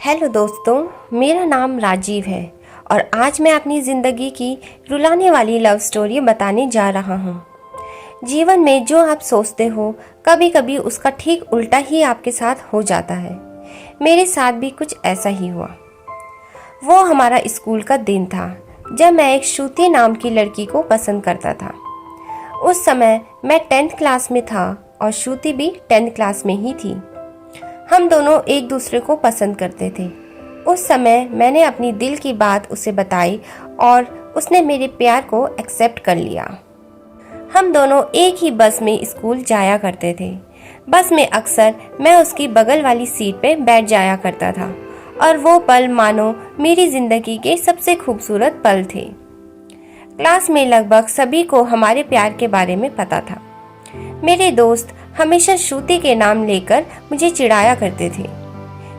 Hello दोस्तों, मेरा नाम राजीव है और आज मैं अपनी ज़िंदगी की रुलाने वाली लव स्टोरी बताने जा रहा हूँ। जीवन में जो आप सोचते हो कभी कभी उसका ठीक उल्टा ही आपके साथ हो जाता है। मेरे साथ भी कुछ ऐसा ही हुआ। वो हमारा स्कूल का दिन था जब मैं एक श्रुति नाम की लड़की को पसंद करता था। उस समय मैं 10th क्लास में था और श्रुति भी 10th क्लास में ही थी। हम दोनों एक दूसरे को पसंद करते थे। उस समय मैंने अपनी दिल की बात उसे बताई और उसने मेरे प्यार को एक्सेप्ट कर लिया। हम दोनों एक ही बस में स्कूल जाया करते थे। बस में अक्सर मैं उसकी बगल वाली सीट पे बैठ जाया करता था और वो पल मानो मेरी जिंदगी के सबसे खूबसूरत पल थे। क्लास में लगभग सभी को हमारे प्यार के बारे में पता था। मेरे दोस्त हमेशा श्रुति के नाम लेकर मुझे चिढ़ाया करते थे।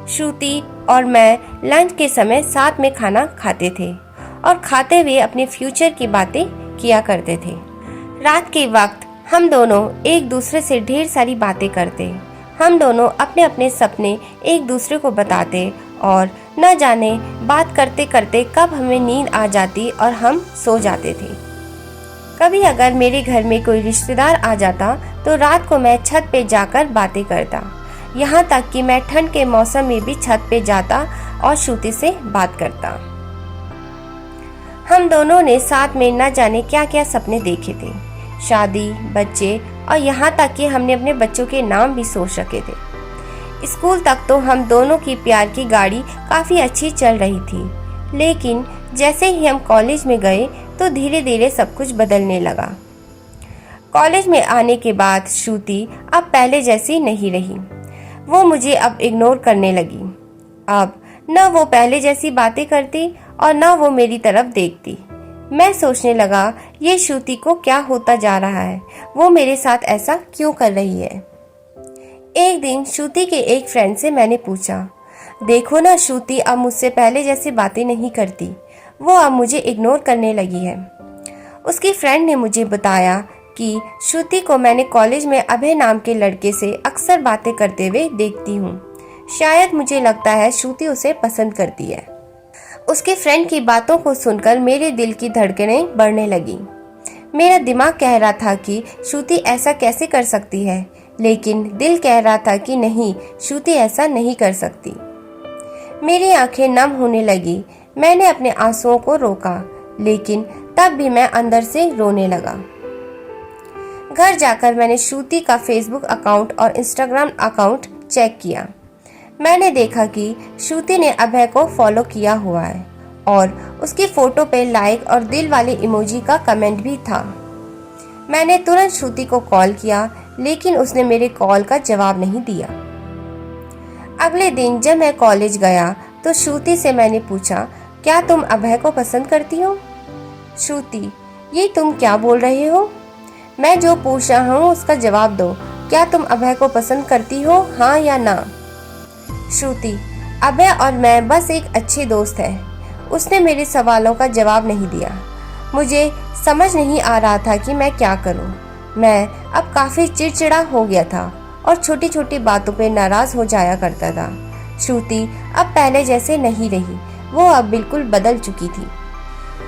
श्रुति और मैं लंच के समय साथ में खाना खाते थे और खाते हुए अपने फ्यूचर की बातें किया करते थे। रात के वक्त हम दोनों एक दूसरे से ढेर सारी बातें करते। हम दोनों अपने अपने सपने एक दूसरे को बताते और न जाने बात करते करते कब हमें नींद आ जाती और हम सो जाते थे। कभी अगर मेरे घर में कोई रिश्तेदार आ जाता तो रात को मैं छत पे जाकर बातें करता। यहाँ तक कि मैं ठंड के मौसम में भी छत पे जाता और श्रुति से बात करता। हम दोनों ने साथ में न जाने क्या क्या सपने देखे थे, शादी, बच्चे और यहाँ तक कि हमने अपने बच्चों के नाम भी सोच रखे थे। स्कूल तक तो हम दोनों की प्यार की गाड़ी काफ़ी अच्छी चल रही थी, लेकिन जैसे ही हम कॉलेज में गए तो धीरे धीरे सब कुछ बदलने लगा। कॉलेज में आने के बाद श्रुति अब पहले जैसी नहीं रही। वो मुझे अब इग्नोर करने लगी। अब न वो पहले जैसी बातें करती और न वो मेरी तरफ देखती। मैं सोचने लगा, ये श्रुति को क्या होता जा रहा है, वो मेरे साथ ऐसा क्यों कर रही है। एक दिन श्रुति के एक फ्रेंड से मैंने पूछा, देखो ना, श्रुति अब मुझसे पहले जैसी बातें नहीं करती, वो अब मुझे इग्नोर करने लगी है। उसकी फ्रेंड ने मुझे बताया कि श्रुति को मैंने कॉलेज में अभय नाम के लड़के से अक्सर बातें करते हुए देखती हूँ। शायद मुझे लगता है श्रुति उसे पसंद करती है। उसके फ्रेंड की बातों को सुनकर मेरे दिल की धड़कनें बढ़ने लगी। मेरा दिमाग कह रहा था कि श्रुति ऐसा कैसे कर सकती है, लेकिन दिल कह रहा था कि नहीं, श्रुति ऐसा नहीं कर सकती। मेरी आंखें नम होने लगी। मैंने अपने आंसुओं को रोका, लेकिन तब भी मैं अंदर से रोने लगा। घर जाकर मैंने श्रुति का फेसबुक अकाउंट और इंस्टाग्राम अकाउंट चेक किया। मैंने देखा कि श्रुति ने अभय को फॉलो किया हुआ है और उसकी फोटो पे लाइक और दिल वाले इमोजी का कमेंट भी था। मैंने तुरंत श्रुति को कॉल किया, लेकिन उसने मेरे कॉल का जवाब नहीं दिया। अगले दिन जब मैं कॉलेज गया तो श्रुति से मैंने पूछा, क्या तुम अभय को पसंद करती हो? श्रुति, ये तुम क्या बोल रहे हो? मैं जो पूछ रहा हूँ उसका जवाब दो। क्या तुम अभय को पसंद करती हो, हाँ या ना? श्रुति, अभय और मैं बस एक अच्छे दोस्त हैं। उसने मेरे सवालों का जवाब नहीं दिया। मुझे समझ नहीं आ रहा था कि मैं क्या करूँ। मैं अब काफ़ी चिड़चिड़ा हो गया था और छोटी छोटी बातों पे नाराज हो जाया करता था। श्रुति अब पहले जैसे नहीं रही, वो अब बिल्कुल बदल चुकी थी।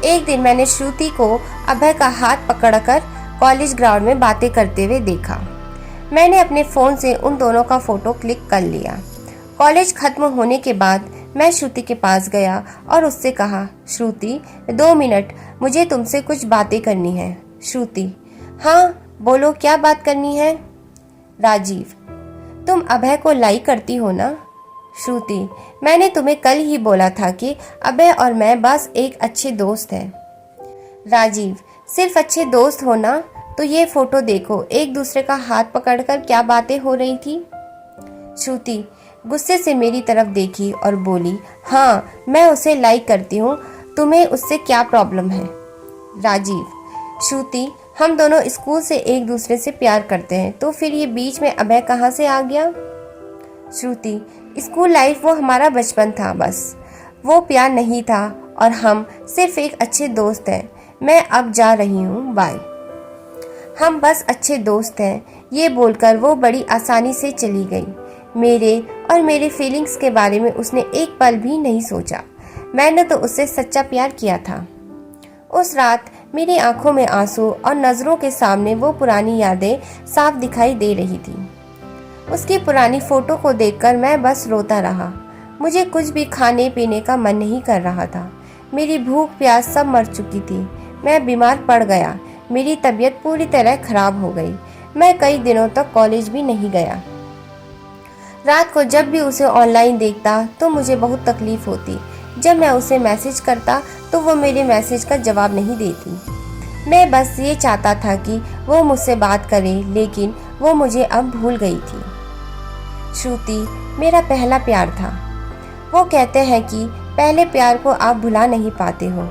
एक दिन मैंने श्रुति को अभय का हाथ पकड़कर कॉलेज ग्राउंड में बातें करते हुए देखा। मैंने अपने फ़ोन से उन दोनों का फ़ोटो क्लिक कर लिया। कॉलेज खत्म होने के बाद मैं श्रुति के पास गया और उससे कहा, श्रुति 2 मिनट, मुझे तुमसे कुछ बातें करनी है। श्रुति, हाँ बोलो, क्या बात करनी है? राजीव, तुम अभय को लाइक करती हो ना? श्रुति, मैंने तुम्हें कल ही बोला था कि अभय और मैं बस एक अच्छे दोस्त हैं। राजीव, सिर्फ अच्छे दोस्त हो ना? तो ये फोटो देखो, एक दूसरे का हाथ पकड़कर क्या बातें हो रही थी। श्रुति गुस्से से मेरी तरफ देखी और बोली, हाँ मैं उसे लाइक करती हूँ, तुम्हें उससे क्या प्रॉब्लम है? राजीव, श्रुति हम दोनों स्कूल से एक दूसरे से प्यार करते हैं, तो फिर ये बीच में अभय कहाँ से आ गया? श्रुति, स्कूल लाइफ वो हमारा बचपन था, बस वो प्यार नहीं था और हम सिर्फ एक अच्छे दोस्त हैं। मैं अब जा रही हूँ, बाय। हम बस अच्छे दोस्त हैं, ये बोलकर वो बड़ी आसानी से चली गई। मेरे और मेरे फीलिंग्स के बारे में उसने एक पल भी नहीं सोचा। मैंने तो उससे सच्चा प्यार किया था। उस रात मेरी आंखों में आंसू और नज़रों के सामने वो पुरानी यादें साफ दिखाई दे रही थी। उसकी पुरानी फ़ोटो को देखकर मैं बस रोता रहा। मुझे कुछ भी खाने पीने का मन नहीं कर रहा था। मेरी भूख प्यास सब मर चुकी थी। मैं बीमार पड़ गया। मेरी तबीयत पूरी तरह खराब हो गई। मैं कई दिनों तक कॉलेज भी नहीं गया। रात को जब भी उसे ऑनलाइन देखता तो मुझे बहुत तकलीफ होती। जब मैं उसे मैसेज करता तो वो मेरे मैसेज का जवाब नहीं देती। मैं बस ये चाहता था कि वो मुझसे बात करे, लेकिन वो मुझे अब भूल गई थी। श्रुति मेरा पहला प्यार था। वो कहते हैं कि पहले प्यार को आप भुला नहीं पाते हो।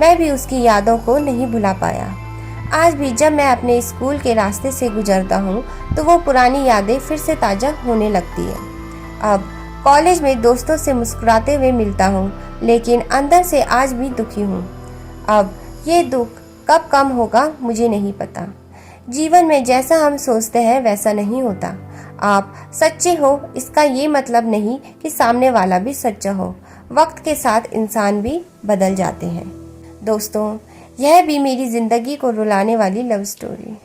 मैं भी उसकी यादों को नहीं भुला पाया। आज भी जब मैं अपने स्कूल के रास्ते से गुजरता हूँ तो वो पुरानी यादें फिर से ताज़ा होने लगती है। अब कॉलेज में दोस्तों से मुस्कुराते हुए मिलता हूँ, लेकिन अंदर से आज भी दुखी हूँ। अब ये दुख कब कम होगा मुझे नहीं पता। जीवन में जैसा हम सोचते हैं वैसा नहीं होता। आप सच्चे हो इसका ये मतलब नहीं कि सामने वाला भी सच्चा हो। वक्त के साथ इंसान भी बदल जाते हैं। दोस्तों, यह भी मेरी ज़िंदगी को रुलाने वाली लव स्टोरी।